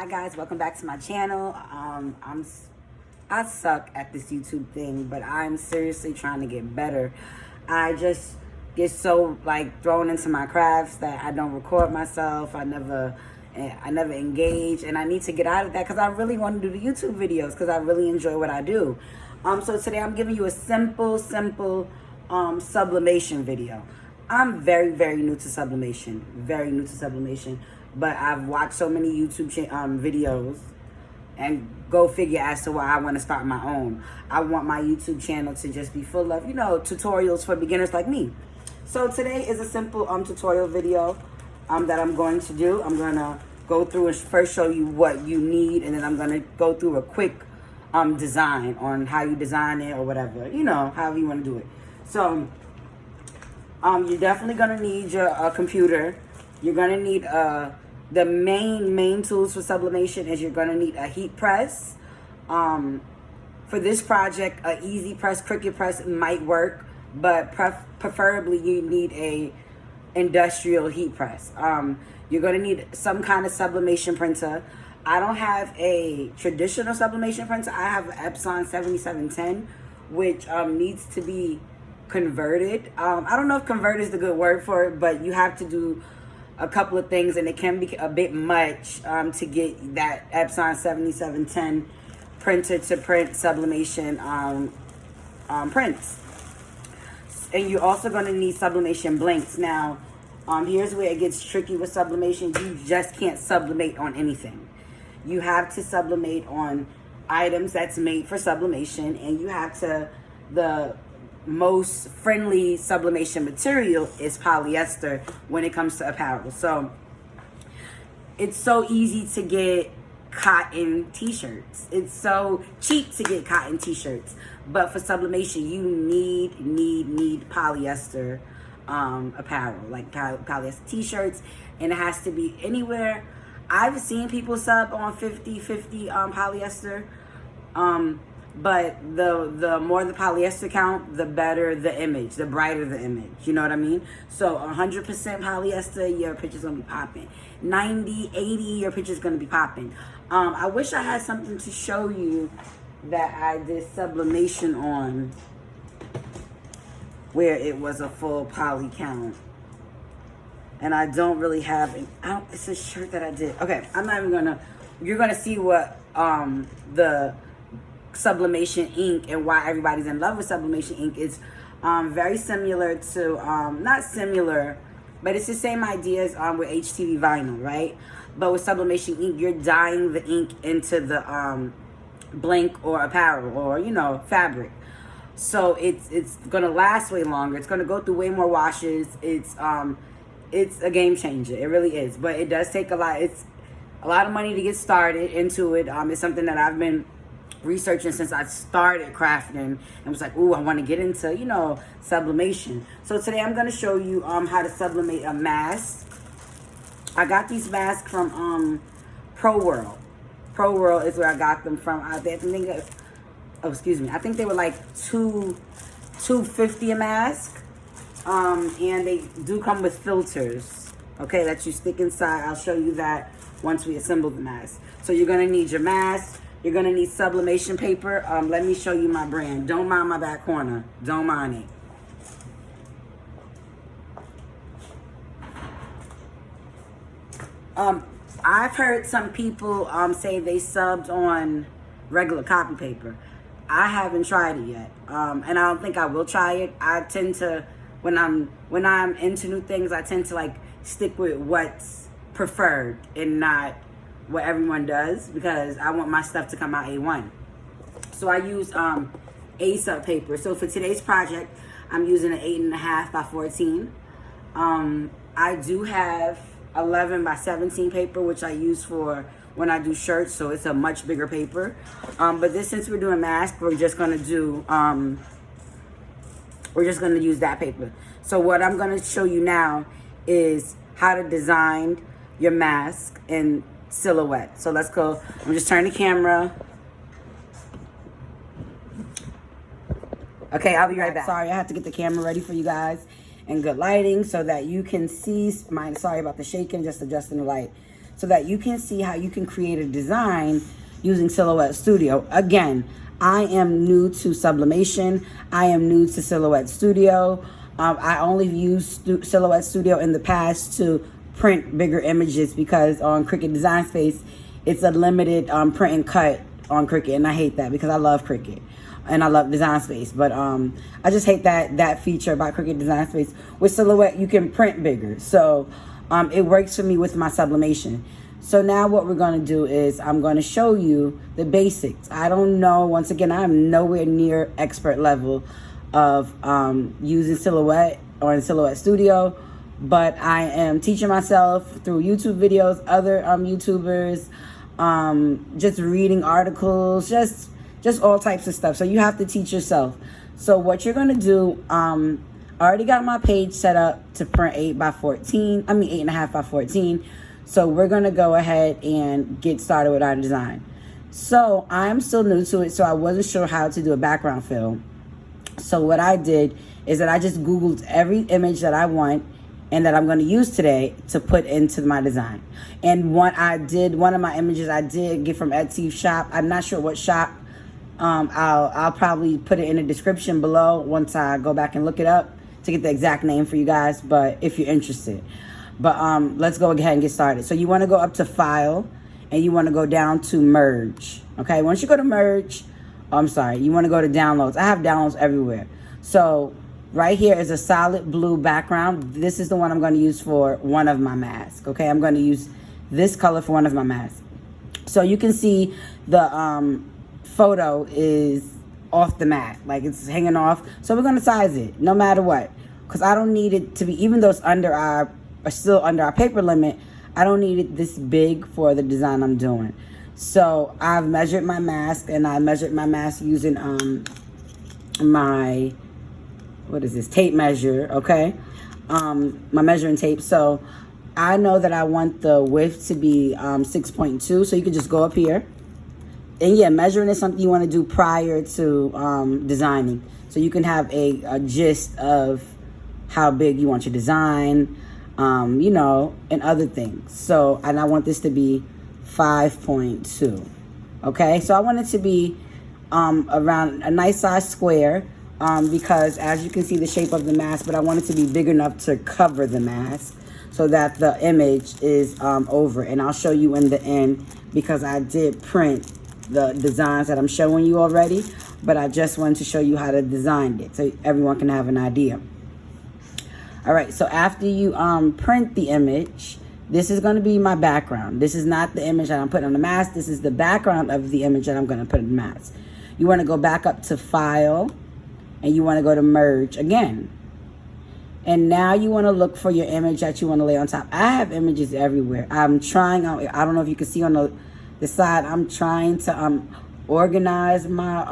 guys, welcome back to my channel. I suck at this YouTube thing, but I'm seriously trying to get better. I just get so like thrown into my crafts that I don't record myself. I never engage, and I need to get out of that because I really want to do the YouTube videos because I really enjoy what I do. So today I'm giving you a simple sublimation video. I'm very new to sublimation, but I've watched so many YouTube videos, and go figure as to why I want to start my own. I want my YouTube channel to just be full of, tutorials for beginners like me. So today is a simple tutorial video that I'm going to do. I'm going to go through and first show you what you need, and then I'm going to go through a quick design on how you design it or whatever, however you want to do it. So you're definitely going to need your computer. You're going to need the main tools for sublimation is you're going to need a heat press. For this project, a easy press, Cricut press might work, but preferably you need a industrial heat press. You're going to need some kind of sublimation printer. I don't have a traditional sublimation printer. I have an Epson 7710, which needs to be converted. I don't know if convert is the good word for it, but you have to do a couple of things, and it can be a bit much to get that Epson 7710 printer to print sublimation prints. And you're also going to need sublimation blanks. Now, here's where it gets tricky with sublimation. You just can't sublimate on anything. You have to sublimate on items that's made for sublimation, and you have to, the most friendly sublimation material is polyester when it comes to apparel. So it's so easy to get cotton t-shirts. It's so cheap to get cotton t-shirts, but for sublimation you need polyester apparel, like polyester t-shirts, and it has to be anywhere. I've seen people sub on 50-50 polyester, but the more the polyester count, the better the image, the brighter the image. You know what I mean? So 100% polyester, your picture's gonna be popping. 90, 80, your picture's gonna be popping. I wish I had something to show you that I did sublimation on where it was a full poly count. And I don't really have it. It's a shirt that I did. Okay, I'm not even gonna, you're gonna see what the sublimation ink and why everybody's in love with sublimation ink is. Very similar to, not similar, but it's the same ideas with HTV vinyl, right? But with sublimation ink, you're dyeing the ink into the blank or apparel or, fabric. So it's gonna last way longer. It's gonna go through way more washes. It's a game changer. It really is. But it does take a lot. It's a lot of money to get started into it. It's something that I've been researching since I started crafting, and was like, ooh, I want to get into, sublimation. So today I'm going to show you how to sublimate a mask. I got these masks from Pro World. Pro World is where I got them from. I think they were like $2.50 a mask. And they do come with filters, okay, that you stick inside. I'll show you that once we assemble the mask. So you're going to need your mask. You're going to need sublimation paper. Let me show you my brand. Don't mind my back corner. Don't mind it. I've heard some people say they subbed on regular copy paper. I haven't tried it yet. And I don't think I will try it. I tend to, when I'm into new things, I tend to like stick with what's preferred and not what everyone does, because I want my stuff to come out A1. So I use A-sub paper. So for today's project, I'm using an 8.5 by 14. I do have 11 by 17 paper, which I use for when I do shirts, so it's a much bigger paper. But since we're doing masks, we're just gonna use that paper. So what I'm gonna show you now is how to design your mask in silhouette. So let's go. I'm just turning the camera. Okay, I'll be right back. Sorry, I have to get the camera ready for you guys and good lighting so that you can see. Sorry about the shaking, just adjusting the light. so that you can see how you can create a design using Silhouette Studio. Again, I am new to sublimation. I am new to Silhouette Studio. I only used Silhouette Studio in the past to print bigger images because on Cricut Design Space, it's a limited print and cut on Cricut, and I hate that because I love Cricut and I love Design Space. But I just hate that feature about Cricut Design Space. With Silhouette, you can print bigger, so it works for me with my sublimation. So now what we're going to do is I'm going to show you the basics. I don't know, once again, I'm nowhere near expert level of using Silhouette or in Silhouette Studio, but I am teaching myself through YouTube videos, other YouTubers, just reading articles, just all types of stuff. So you have to teach yourself. So what you're going to do, I already got my page set up to print 8.5 by 14. So we're going to go ahead and get started with our design. So I'm still new to it, so I wasn't sure how to do a background fill. So what I did is that I just Googled every image that I want and that I'm going to use today to put into my design. And one of my images I did get from Etsy shop. I'm not sure what shop. I'll probably put it in the description below once I go back and look it up to get the exact name for you guys, but if you're interested. But let's go ahead and get started. So you want to go up to File, and you want to go down to Merge. Okay, once you go to Merge, you want to go to Downloads. I have downloads everywhere. So right here is a solid blue background. This is the one I'm going to use for one of my masks. Okay, I'm going to use this color for one of my masks. So you can see the photo is off the mat, like it's hanging off. So we're going to size it no matter what, because I don't need it to be, even though it's still under our paper limit, I don't need it this big for the design I'm doing. So I've measured my mask, and I measured my mask using my, tape measure, okay? My measuring tape. So I know that I want the width to be 6.2, so you can just go up here. And yeah, measuring is something you want to do prior to designing, so you can have a gist of how big you want your design, and other things. So, and I want this to be 5.2. Okay, so I want it to be around a nice size square, because as you can see the shape of the mask, but I want it to be big enough to cover the mask so that the image is over. And I'll show you in the end, because I did print the designs that I'm showing you already, but I just wanted to show you how to design it so everyone can have an idea. All right, so after you print the image, this is going to be my background. This is not the image that I'm putting on the mask. This is the background of the image that I'm going to put in the mask. You want to go back up to File, and you want to go to Merge again. And now you want to look for your image that you want to lay on top. I have images everywhere. I'm trying, I don't know if you can see on the side, I'm trying to organize my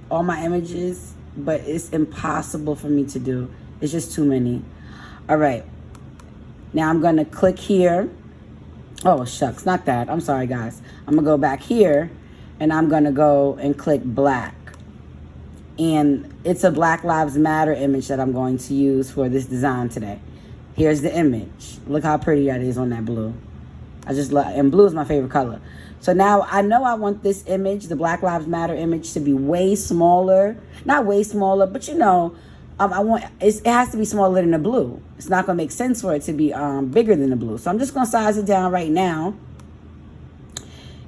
all my images, but it's impossible for me to do. It's just too many. All right, now I'm gonna click here. Oh shucks, not that, I'm sorry guys. I'm gonna go back here, and I'm gonna go and click black, and it's a Black Lives Matter image that I'm going to use for this design today. Here's the image. Look how pretty that is on that blue. I just love, and blue is my favorite color. So now I know I want this image, the Black Lives Matter image, to be way smaller. Not way smaller, but it has to be smaller than the blue. It's not gonna make sense for it to be bigger than the blue. So I'm just gonna size it down right now.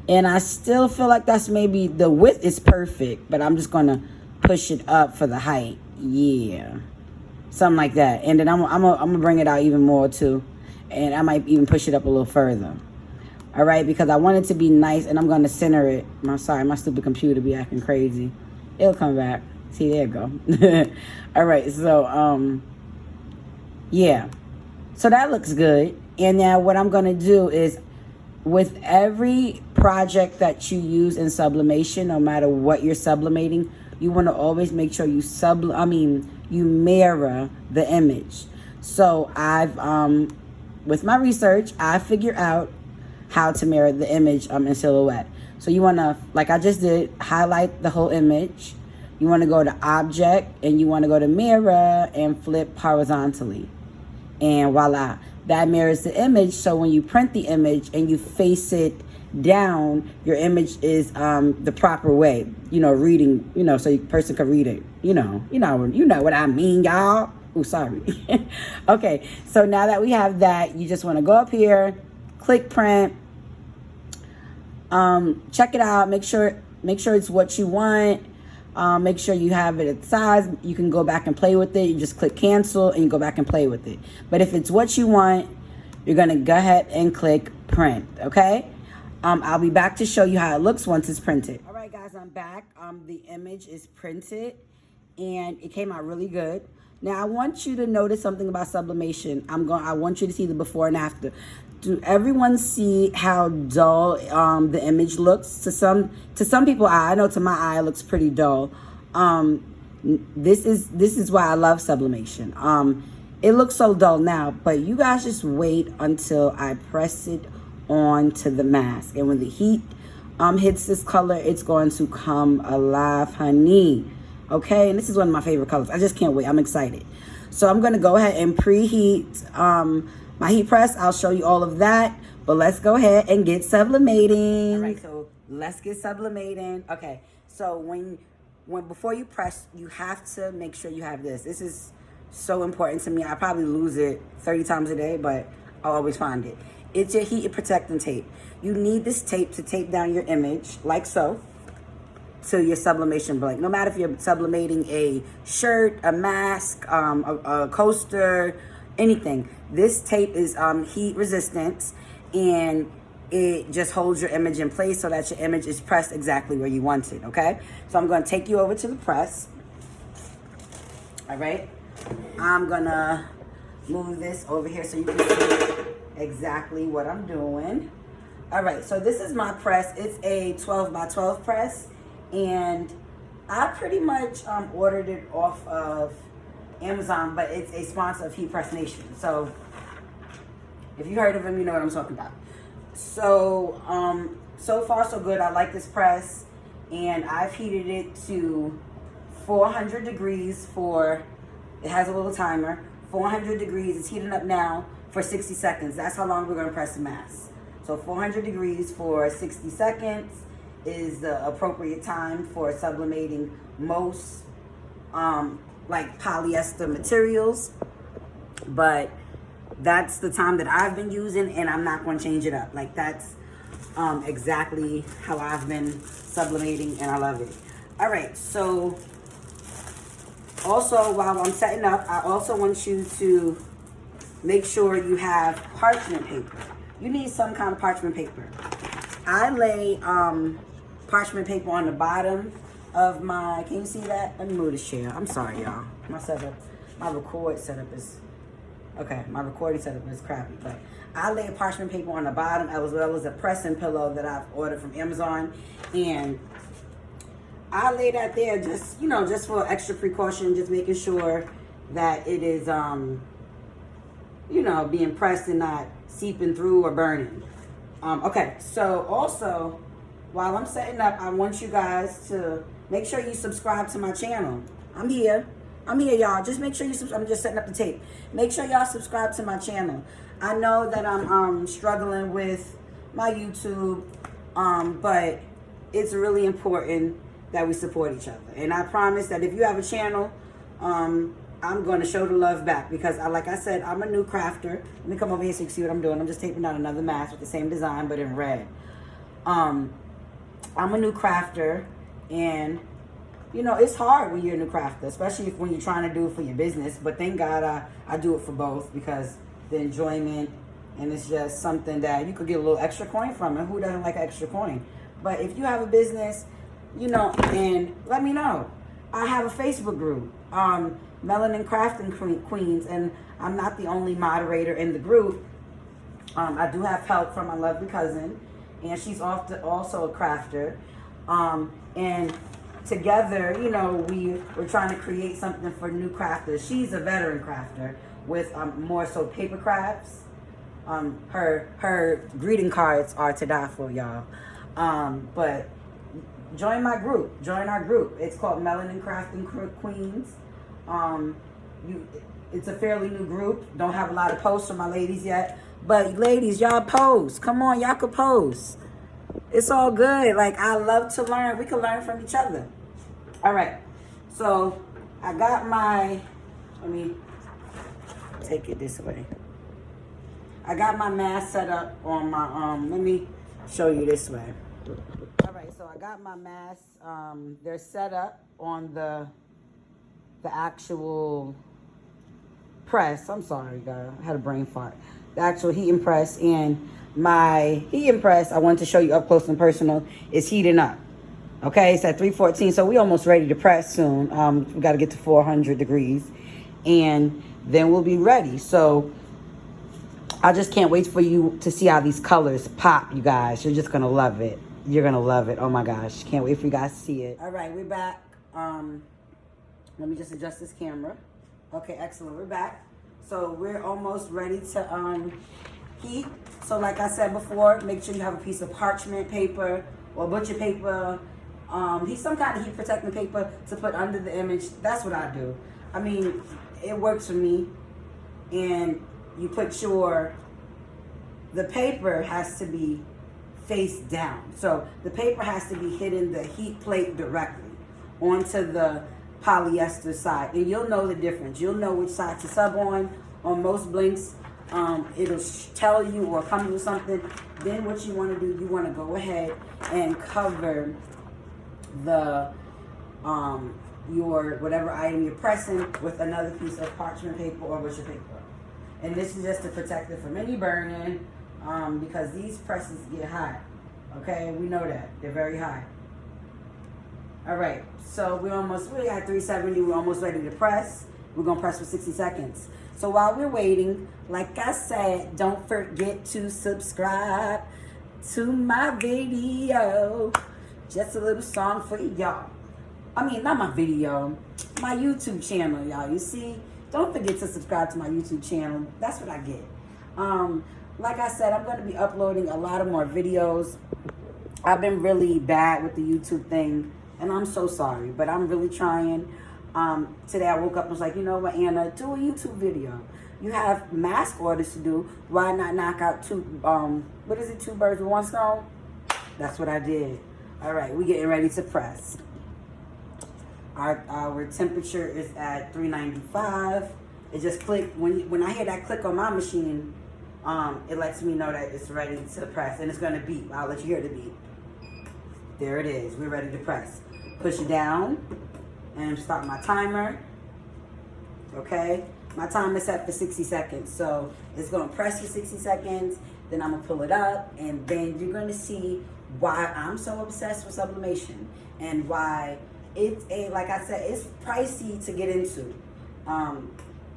And I still feel like that's maybe, the width is perfect, but I'm just gonna push it up for the height. Yeah, something like that. And then I'm gonna bring it out even more too. And I might even push it up a little further. All right, because I want it to be nice, and I'm going to center it. My stupid computer be acting crazy. It'll come back. See, there you go. All right, so, yeah. So that looks good. And now what I'm going to do is, with every project that you use in sublimation, no matter what you're sublimating, you want to always make sure you you mirror the image. So with my research, I figure out how to mirror the image in Silhouette. So you want to, like I just did, highlight the whole image. You want to go to Object, and you want to go to Mirror and flip horizontally. And voila, that mirrors the image. So when you print the image and you face it down, your image is the proper way, reading, so a person can read it, you know what I mean, y'all. Oh, sorry. Okay, so now that we have that, you just want to go up here, click print, check it out, make sure it's what you want. Make sure you have it at size. You can go back and play with it. You just click cancel and you go back and play with it. But if it's what you want, you're gonna go ahead and click print. Okay. I'll be back to show you how it looks once it's printed. All right, guys, I'm back. The image is printed and it came out really good. Now I want you to notice something about sublimation. I want you to see the before and after. Do everyone see how dull the image looks? To some people, I know to my eye it looks pretty dull. This is why I love sublimation. It looks so dull now, but you guys just wait until I press it onto the mask, and when the heat hits this color, it's going to come alive, honey. Okay, and this is one of my favorite colors. I just can't wait. I'm excited. So I'm going to go ahead and preheat my heat press. I'll show you all of that, but let's go ahead and get sublimating. All right, so let's get sublimating. Okay, so when before you press, you have to make sure you have this. This is so important to me. I probably lose it 30 times a day, but I'll always find it. It's your heat protecting tape. You need this tape to tape down your image, like so, to your sublimation blank. No matter if you're sublimating a shirt, a mask, a coaster, anything. This tape is heat resistant, and it just holds your image in place so that your image is pressed exactly where you want it, okay? So I'm going to take you over to the press. All right? I'm going to move this over here so you can see exactly what I'm doing. All right, so this is my press. It's a 12 by 12 press, and I pretty much ordered it off of Amazon, but it's a sponsor of Heat Press Nation. So if you heard of him, you know what I'm talking about. So so far so good. I like this press, and I've heated it to 400 degrees for, it has a little timer, 400 degrees. It's heating up now for 60 seconds. That's how long we're going to press the mask. So 400 degrees for 60 seconds is the appropriate time for sublimating most like polyester materials, but that's the time that I've been using, and I'm not going to change it up. Like, that's exactly how I've been sublimating, and I love it. All right, so also while I'm setting up, I also want you to make sure you have parchment paper. You need some kind of parchment paper. I lay parchment paper on the bottom of my, can you see that? Let me move this chair. I'm sorry, y'all. My recording setup is crappy, but I lay parchment paper on the bottom as well as a pressing pillow that I've ordered from Amazon, and I lay that there just, just for extra precaution, just making sure that it is, being pressed and not seeping through or burning. Okay, so also, while I'm setting up, I want you guys to make sure you subscribe to my channel. I'm here, y'all. Just make sure you subscribe. I'm just setting up the tape. Make sure y'all subscribe to my channel. I know that I'm struggling with my YouTube, but it's really important that we support each other. And I promise that if you have a channel, I'm going to show the love back, because like I said, I'm a new crafter. Let me come over here so you can see what I'm doing. I'm just taping out another mask with the same design, but in red. I'm a new crafter, and it's hard when you're a new crafter, especially when you're trying to do it for your business. But thank God I do it for both, because the enjoyment, and it's just something that you could get a little extra coin from. And who doesn't like an extra coin? But if you have a business, and let me know. I have a Facebook group, Melanin Crafting Queens, and I'm not the only moderator in the group. I do have help from my lovely cousin, and she's also a crafter. And together, we're trying to create something for new crafters. She's a veteran crafter with more so paper crafts. Her greeting cards are to die for, y'all. But join my group. Join our group. It's called Melanin Crafting Queens. It's a fairly new group. Don't have a lot of posts from my ladies yet. But ladies, y'all post. Come on, y'all could post. It's all good. Like, I love to learn. We can learn from each other. All right. So, I got my, let me take it this way. I got my mask set up on my, let me show you this way. All right, so I got my masks. They're set up on the actual press. I'm sorry, guys. I had a brain fart. The actual heating press, and my heating press, I wanted to show you up close and personal, is heating up. Okay, it's at 314, so we almost ready to press soon. We got to get to 400 degrees, and then we'll be ready. So I just can't wait for you to see how these colors pop, you guys. You're just going to love it. You're going to love it. Oh, my gosh. Can't wait for you guys to see it. All right, we're back. Let me just adjust this camera. Okay, excellent. We're back. So we're almost ready to heat. So like I said before, make sure you have a piece of parchment paper or butcher paper. Some kind of heat protecting paper to put under the image. That's what I do. I mean, it works for me. And you put the paper has to be face down. So the paper has to be hitting the heat plate directly onto the polyester side. And you'll know the difference. You'll know which side to sub on. On most blinks, it'll tell you or come with something. Then what you want to do, you want to go ahead and cover the your whatever item you're pressing with another piece of parchment paper or butcher paper. And this is just to protect it from any burning, because these presses get hot. Okay, we know that. They're very hot. All right, so we at 370. We're almost ready to press. We're going to press for 60 seconds. So while we're waiting, like I said, don't forget to subscribe to my video. Just a little song for y'all. I mean, not my video, my YouTube channel, y'all. You see? Don't forget to subscribe to my YouTube channel. That's what I get. Like I said, I'm going to be uploading a lot of more videos. I've been really bad with the YouTube thing, and I'm so sorry, but I'm really trying. Today I woke up and was like, you know what, Anna, do a YouTube video. You have mask orders to do. Why not knock out two birds with one stone? That's what I did. All right, we're getting ready to press. Our temperature is at 395. It just clicked. When I hear that click on my machine, it lets me know that it's ready to press, and it's going to beep. I'll let you hear the beep. There it is. We're ready to press. Push it down and start my timer. Okay, my timer is set for 60 seconds, so it's going to press for 60 seconds. Then I'm going to pull it up, and then you're going to see why I'm so obsessed with sublimation and why it's like I said, it's pricey to get into.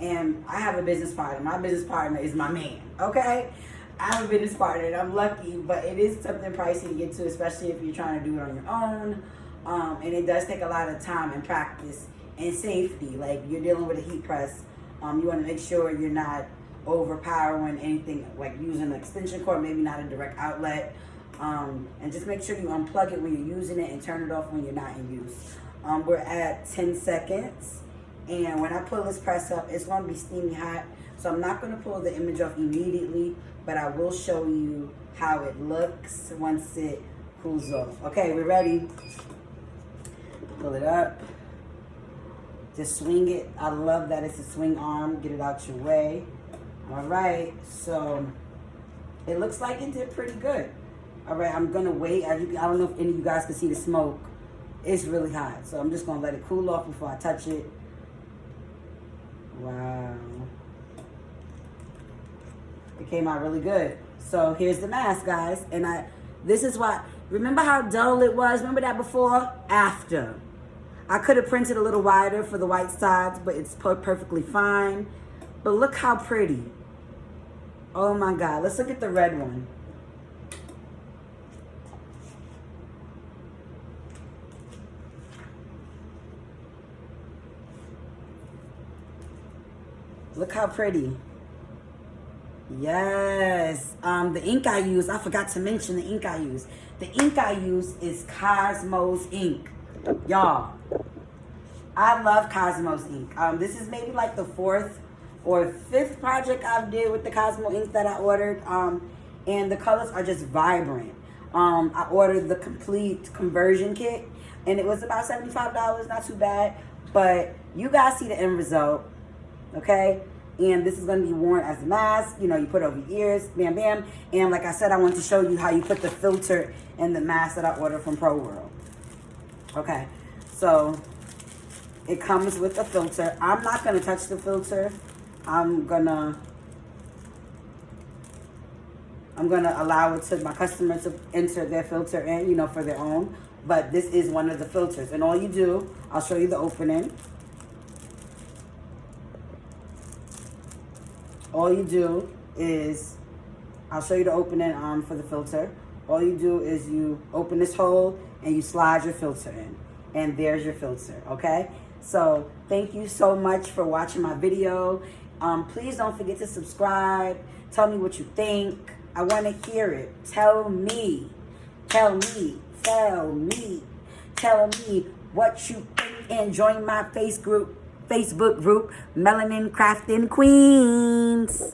And I have a business partner. My business partner is my man, okay? I have a business partner, and I'm lucky, but it is something pricey to get to, especially if you're trying to do it on your own. And it does take a lot of time and practice and safety. Like, you're dealing with a heat press. You want to make sure you're not overpowering anything, like using an extension cord, maybe not a direct outlet. And just make sure you unplug it when you're using it and turn it off when you're not in use. We're at 10 seconds. And when I pull this press up, it's going to be steamy hot. So I'm not going to pull the image off immediately, but I will show you how it looks once it cools off. Okay, we're ready. Pull it up. Just swing it. I love that it's a swing arm. Get it out your way. All right, so it looks like it did pretty good. All right, I'm going to wait. I don't know if any of you guys can see the smoke. It's really hot, so I'm just going to let it cool off before I touch it. Wow. It came out really good. So here's the mask, guys. And this is why, remember how dull it was? Remember that before? After. I could have printed a little wider for the white sides, but it's perfectly fine. But look how pretty. Oh my God. Let's look at the red one. Look how pretty. Yes. The ink I use, I forgot to mention the ink I use. The ink I use is Cosmos ink. Y'all, I love Cosmos ink. This is maybe like the fourth or fifth project I did with the Cosmo ink that I ordered. And the colors are just vibrant. I ordered the complete conversion kit, and it was about $75, not too bad. But you guys see the end result, okay? And this is going to be worn as a mask. You know, you put it over your ears, bam, bam. And like I said, I want to show you how you put the filter in the mask that I ordered from Pro World. Okay, so it comes with a filter. I'm not going to touch the filter. I'm gonna allow it to my customer to enter their filter in, you know, for their own. But this is one of the filters. And all you do, I'll show you the opening. All you do is, I'll show you the opening for the filter. All you do is you open this hole and you slide your filter in. And there's your filter, okay? So thank you so much for watching my video. Please don't forget to subscribe. Tell me what you think. I want to hear it. Tell me what you think, and join my Facebook group, Melanin Crafting Queens.